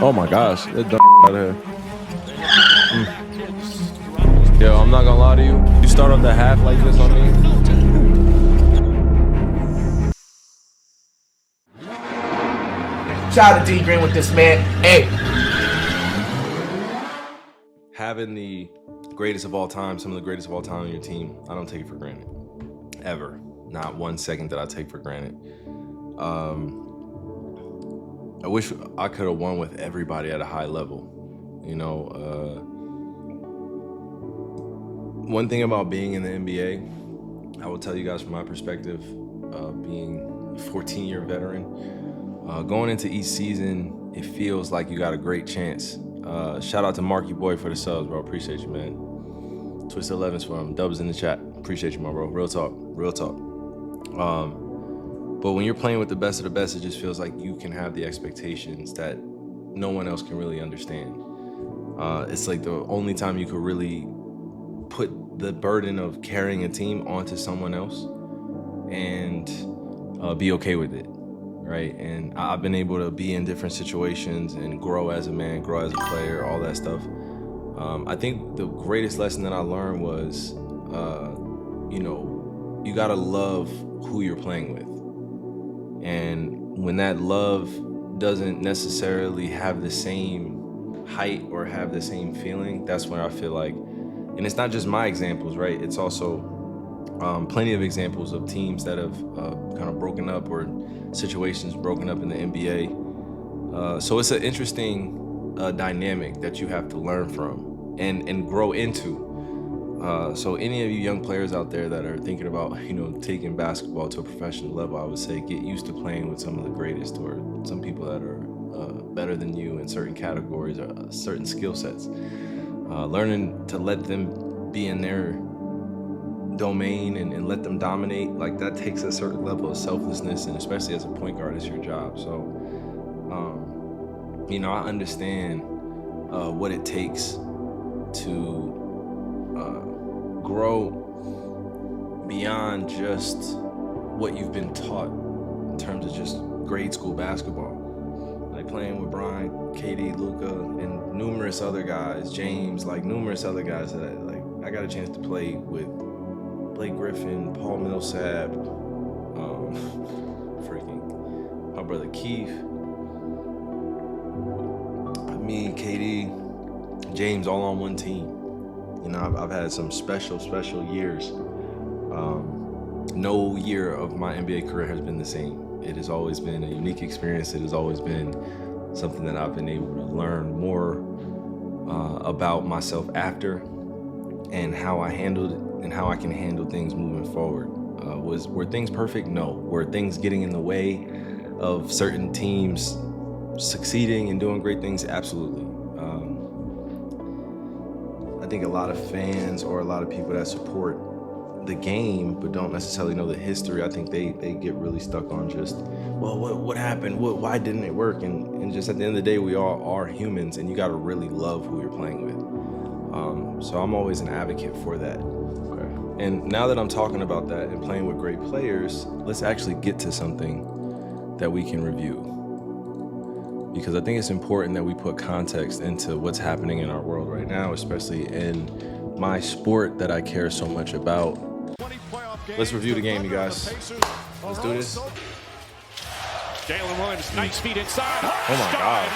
Oh my gosh, get the out of here. Yo, I'm not gonna lie to you. You start off the half like this on me. Shout out to D Green with this, man. Hey. Having the greatest of all time, some of the greatest of all time on your team, I don't take it for granted. Ever. Not 1 second that I take for granted. I wish I could have won with everybody at a high level. You know, one thing about being in the NBA, I will tell you guys from my perspective, being a 14-year veteran, going into each season, it feels like you got a great chance. Shout out to Marky Boy for the subs, bro. Appreciate you, man. Twisted 11s for him. Dubs in the chat. Appreciate you, my bro. Real talk. Real talk. But when you're playing with the best of the best, it just feels like you can have the expectations that no one else can really understand. It's like the only time you could really put the burden of carrying a team onto someone else and be okay with it, right? And I've been able to be in different situations and grow as a man, grow as a player, all that stuff. I think the greatest lesson that I learned was, you know, you gotta love who you're playing with. And when that love doesn't necessarily have the same height or have the same feeling, that's when I feel like, and it's not just my examples, right? It's also plenty of examples of teams that have kind of broken up or situations broken up in the NBA. So it's an interesting dynamic that you have to learn from and grow into. So any of you young players out there that are thinking about, you know, taking basketball to a professional level, I would say get used to playing with some of the greatest or some people that are better than you in certain categories or certain skill sets. Learning to let them be in their domain and let them dominate, like that takes a certain level of selflessness, and especially as a point guard, it's your job. So, you know, I understand what it takes to grow beyond just what you've been taught in terms of just grade school basketball. Like playing with Brian, KD, Luka, and numerous other guys, James, like numerous other guys that I got a chance to play with. Blake Griffin, Paul Millsap, freaking my brother Keith, me, KD, James, all on one team. You know, I've had some special years. No year of my NBA career has been the same. It has always been a unique experience. It has always been something that I've been able to learn more about myself after and how I handled it and how I can handle things moving forward. Were things perfect? No. Were things getting in the way of certain teams succeeding and doing great things? Absolutely. I think a lot of fans or a lot of people that support the game but don't necessarily know the history, I think they get really stuck on just, well, what happened? Why didn't it work? And just at the end of the day, we all are humans, and you got to really love who you're playing with. So I'm always an advocate for that. Okay. And now that I'm talking about that and playing with great players, let's actually get to something that we can review. Because I think it's important that we put context into what's happening in our world right now, especially in my sport that I care so much about. Let's review the game, you guys. Let's do this. Jalen Williams, nice feet inside. Oh my God.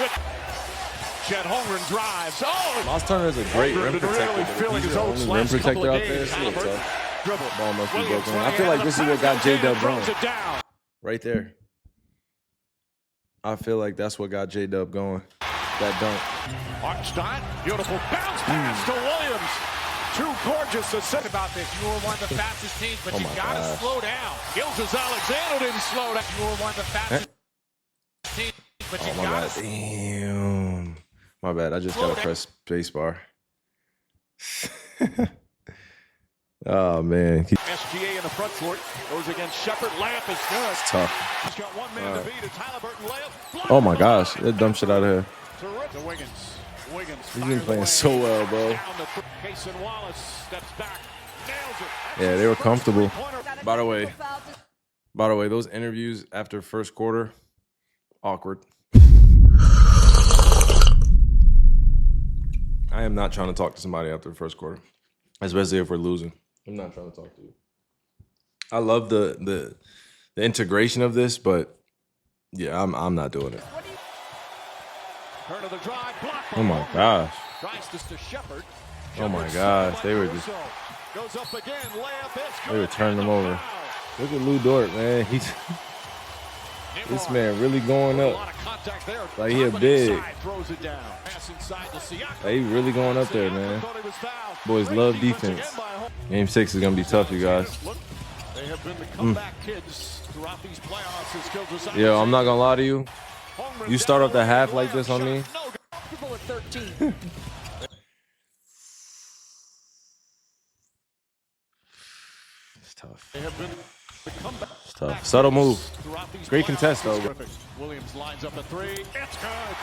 Chet Holmgren drives. Oh! Miles Turner is a great rim protector. He's the only rim protector out there. See it, tough. Ball must be broken. I feel like this is what got J-Dub going. Right there. I feel like that's what got J-Dub going. That dunk. Hartenstein, beautiful bounce pass to Williams. Too gorgeous to say about this. You were one of the fastest teams, but you gotta slow down. Gilgeous-Alexander didn't slow down. You were one of the fastest teams, but you gotta. Damn. My bad. I just gotta press spacebar. Oh man. SGA in the front court goes against Shepard. Layup is good. It's tough. He's got one man to beat. It's Halliburton layup. Oh my gosh, that dumb shit out of here. To Wiggins. He's been playing so well, bro. Yeah, they were comfortable. By the way, those interviews after first quarter, awkward. I am not trying to talk to somebody after the first quarter, especially if we're losing. I'm not trying to talk to you. I love the integration of this, but yeah, I'm not doing it. Oh my gosh. Oh my gosh, they were turning them over. Look at Lou Dort, man. This man really going up. Like he a big. Like he really going up there, man. Boys love defense. Game 6 is gonna be tough, you guys. Yo, I'm not gonna lie to you. You start off the half like this on me. It's tough. It's tough. Subtle move. Great contest, though. Williams lines up a three. It's good.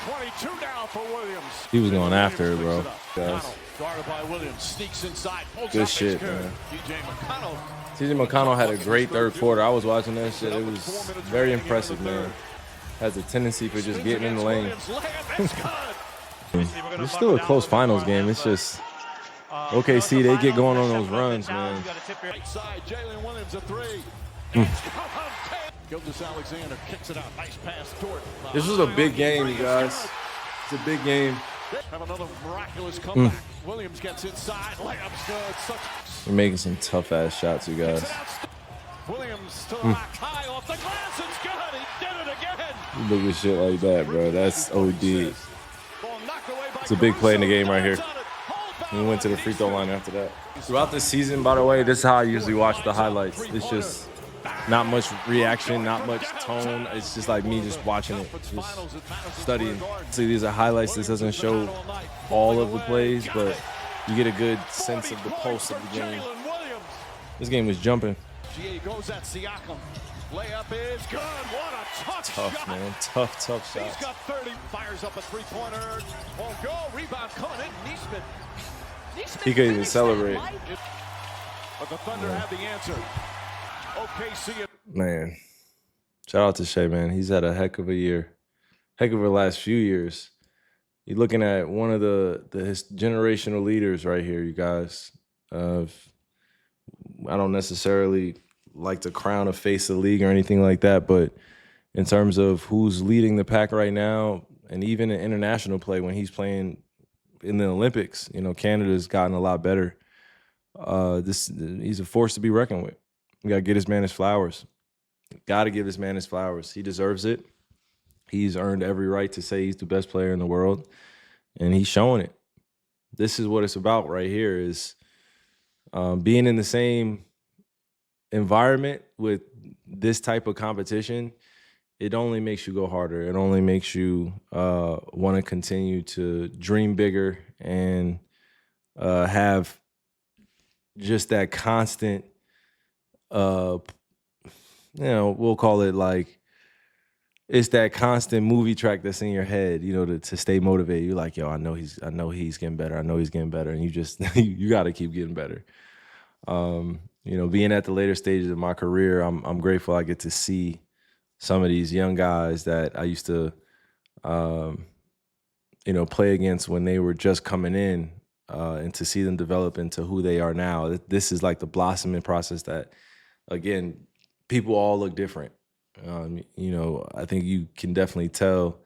22 now for Williams. He was going after it, bro. Guys. Guarded by Williams. Sneaks inside. Good shit, man. TJ McConnell had a great third quarter. I was watching that shit. It was very impressive, man. Has a tendency for just getting in the lane. It's still a close finals game. It's just OKC, they get going on those runs, man. This was a big game, you guys. It's a big game. Have another miraculous comeback. Williams gets inside. Layups good. We're making some tough ass shots, you guys. Williams to the rack, high off the glass. It's good. He did it again. Look at shit like that, bro. That's OD. It's a big play in the game right here. We went to the free throw line after that. Throughout the season, by the way, this is how I usually watch the highlights. It's just not much reaction, not much tone. It's just like me just watching it, just studying. See, these are highlights. This doesn't show all of the plays, but you get a good sense of the pulse of the game. This game was jumping. Goes at Siakam. Layup is good. What a tough shot. Man. Tough shots. He's got 30. Fires up a three-pointer. Won't go. Rebound coming in. Neesmith. He couldn't even celebrate. But the Thunder have the answer. OKC. Man, shout out to Shea, man. He's had a heck of a year. Heck of the last few years. You're looking at one of his generational leaders right here, you guys. I don't necessarily like to crown a face of the league or anything like that, but in terms of who's leading the pack right now, and even in international play when he's playing in the Olympics, you know, Canada's gotten a lot better. He's a force to be reckoned with. We got to get this man his flowers. Got to give this man his flowers. He deserves it. He's earned every right to say he's the best player in the world, and he's showing it. This is what it's about right here is being in the same environment with this type of competition. It only makes you go harder. It only makes you want to continue to dream bigger and have just that constant, we'll call it like, it's that constant movie track that's in your head, you know, to stay motivated. You're like, yo, I know he's getting better. I know he's getting better. And you just, you got to keep getting better. You know, being at the later stages of my career, I'm grateful I get to see some of these young guys that I used to, play against when they were just coming in, and to see them develop into who they are now. This is like the blossoming process that, again, people all look different. I think you can definitely tell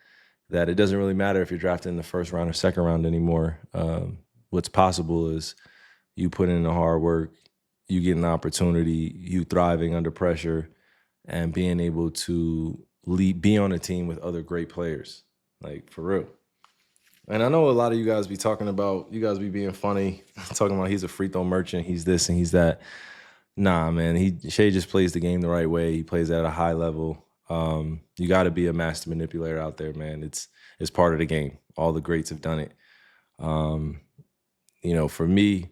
that it doesn't really matter if you're drafted in the first round or second round anymore. What's possible is you put in the hard work, you get an opportunity, you thriving under pressure, and being able to be on a team with other great players, like for real. And I know a lot of you guys be talking about, you guys be being funny, talking about he's a free throw merchant, he's this and he's that. Nah, man, Shea just plays the game the right way. He plays at a high level. You got to be a master manipulator out there, man. It's part of the game. All the greats have done it. For me,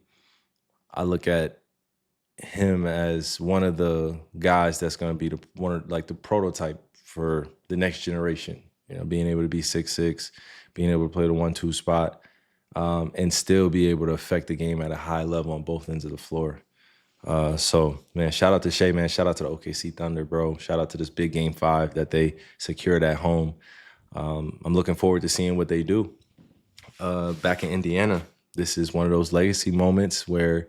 I look at him as one of the guys that's going to be the prototype for the next generation. You know, being able to be 6'6", being able to play the 1-2 spot, and still be able to affect the game at a high level on both ends of the floor. So, man, shout out to Shea, man. Shout out to the OKC Thunder, bro. Shout out to this big Game 5 that they secured at home. I'm looking forward to seeing what they do. back in Indiana. This is one of those legacy moments where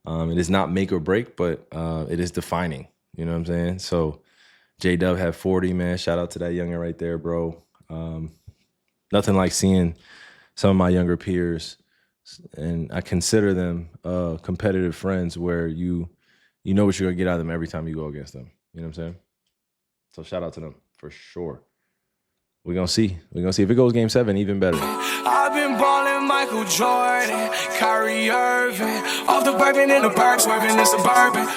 it is not make or break, but it is defining. You know what I'm saying? So J-Dub had 40, man. Shout out to that youngin' right there, bro. Nothing like seeing some of my younger peers, and I consider them competitive friends where you know what you're going to get out of them every time you go against them. You know what I'm saying? So shout out to them for sure. We're going to see. We're going to see. If it goes game 7, even better. I've been balling Michael Jordan, Kyrie Irving, off the bourbon in the park, swerving in suburban.